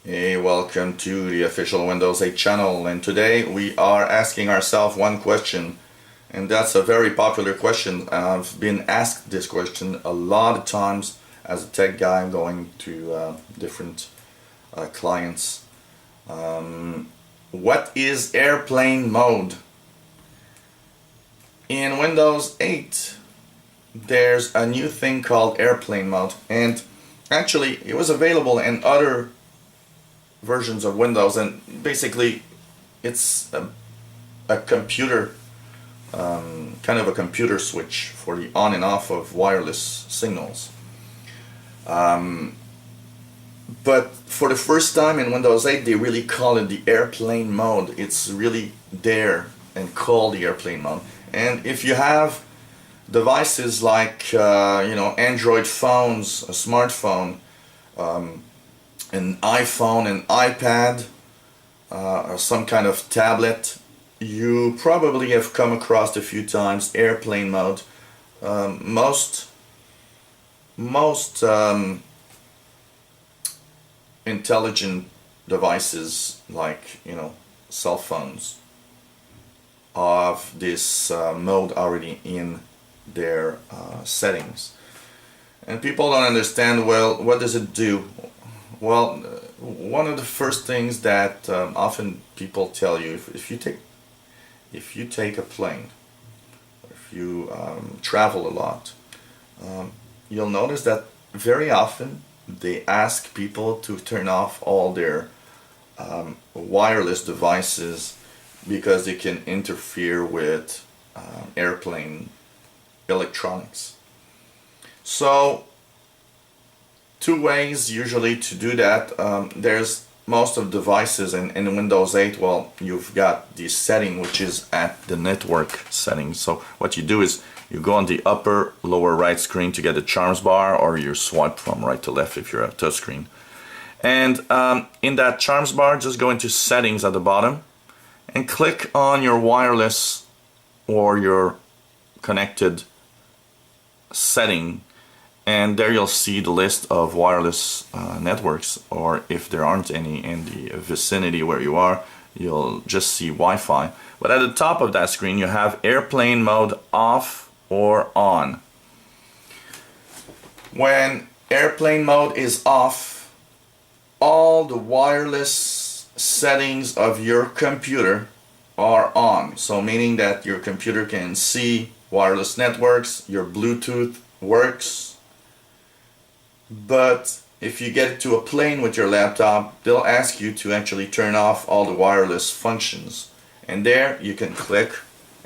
Hey, welcome to the official Windows 8 channel, and today we are asking ourselves one question, and that's a very popular question. I've been asked this question a lot of times as a tech guy going to different clients. What is airplane mode? In Windows 8 there's a new thing called airplane mode, and actually it was available in other versions of Windows, and basically it's a computer kind of a computer switch for the on and off of wireless signals. But for the first time in Windows 8 they really call it the airplane mode. It's really there and called the airplane mode. And if you have devices like Android phones, a smartphone, an iPhone, an iPad, or some kind of tablet, you probably have come across a few times airplane mode. Most intelligent devices like cell phones have this mode already in their settings, and people don't understand, well, what does it do? Well, one of the first things that often people tell you, if you take a plane, if you travel a lot, you'll notice that very often they ask people to turn off all their wireless devices because they can interfere with airplane electronics. So two ways usually to do that. There's most of devices in Windows 8, well, you've got the setting which is at the network settings. So what you do is you go on the upper lower right screen to get the charms bar, or you swipe from right to left if you're a touchscreen. And in that charms bar, just go into settings at the bottom and click on your wireless or your connected setting, and there you'll see the list of wireless networks, or if there aren't any in the vicinity where you are, you'll just see Wi-Fi. But at the top of that screen you have airplane mode off or on. When airplane mode is off, all the wireless settings of your computer are on. So meaning that your computer can see wireless networks, your Bluetooth works. But if you get to a plane with your laptop, they'll ask you to actually turn off all the wireless functions, and there you can click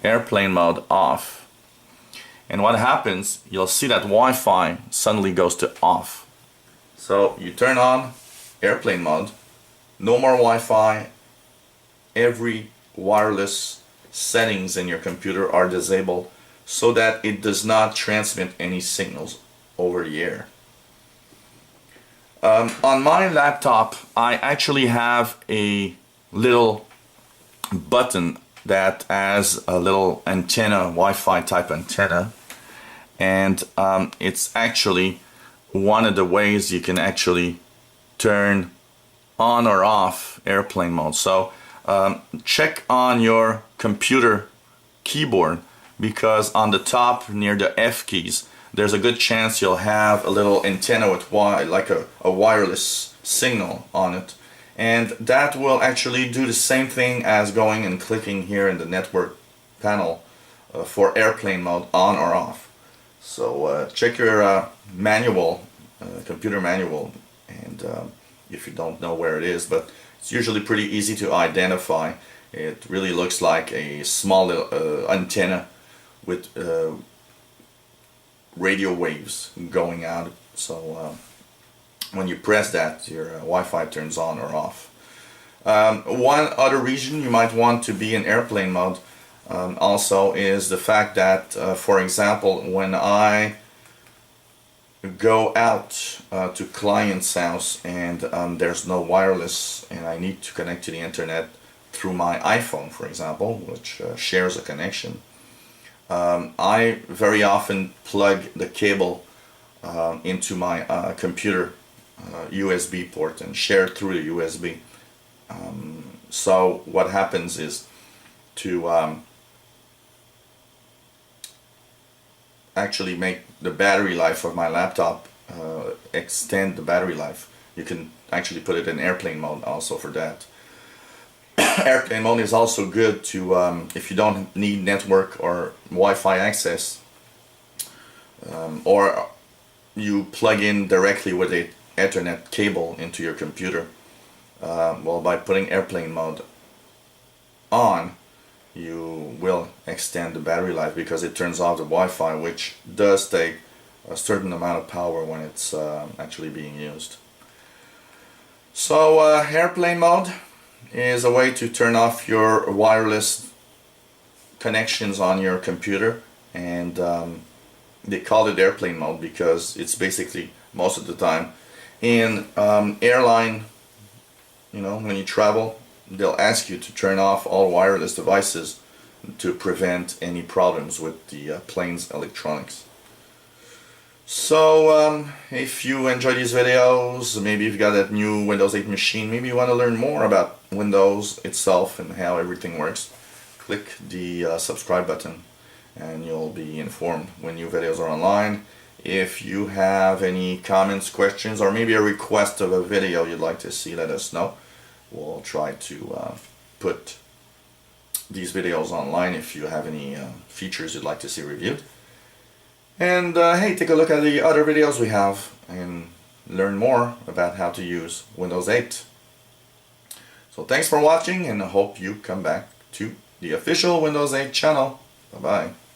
airplane mode off, and what happens, you'll see that Wi-Fi suddenly goes to off. So you turn on airplane mode, no more Wi-Fi, every wireless settings in your computer are disabled so that it does not transmit any signals over the air. On my laptop I actually have a little button that has a little antenna, Wi-Fi type antenna, and it's actually one of the ways you can actually turn on or off airplane mode. So check on your computer keyboard, because on the top near the F keys there's a good chance you'll have a little antenna with like a wireless signal on it, and that will actually do the same thing as going and clicking here in the network panel for airplane mode on or off. So check your manual, computer manual, and if you don't know where it is, but it's usually pretty easy to identify. It really looks like a small little antenna with radio waves going out. So when you press that, your Wi-Fi turns on or off. One other reason you might want to be in airplane mode also is the fact that, for example, when I go out to client's house and there's no wireless and I need to connect to the internet through my iPhone, for example, which shares a connection, I very often plug the cable into my computer USB port and shared through the USB. So what happens is to actually make the battery life of my laptop extend the battery life. You can actually put it in airplane mode also for that. Airplane mode is also good to if you don't need network or Wi-Fi access, or you plug in directly with a Ethernet cable into your computer. Well, by putting airplane mode on, you will extend the battery life because it turns off the Wi-Fi, which does take a certain amount of power when it's actually being used. So airplane mode is a way to turn off your wireless connections on your computer, and they call it airplane mode because it's basically most of the time in airline, when you travel, they'll ask you to turn off all wireless devices to prevent any problems with the plane's electronics. So if you enjoy these videos, maybe you've got that new Windows 8 machine, maybe you want to learn more about Windows itself and how everything works, click the subscribe button and you'll be informed when new videos are online. If you have any comments, questions, or maybe a request of a video you'd like to see, let us know. We'll try to put these videos online if you have any features you'd like to see reviewed. And hey, take a look at the other videos we have and learn more about how to use Windows 8. So thanks for watching, and I hope you come back to the official Windows 8 channel. Bye-bye.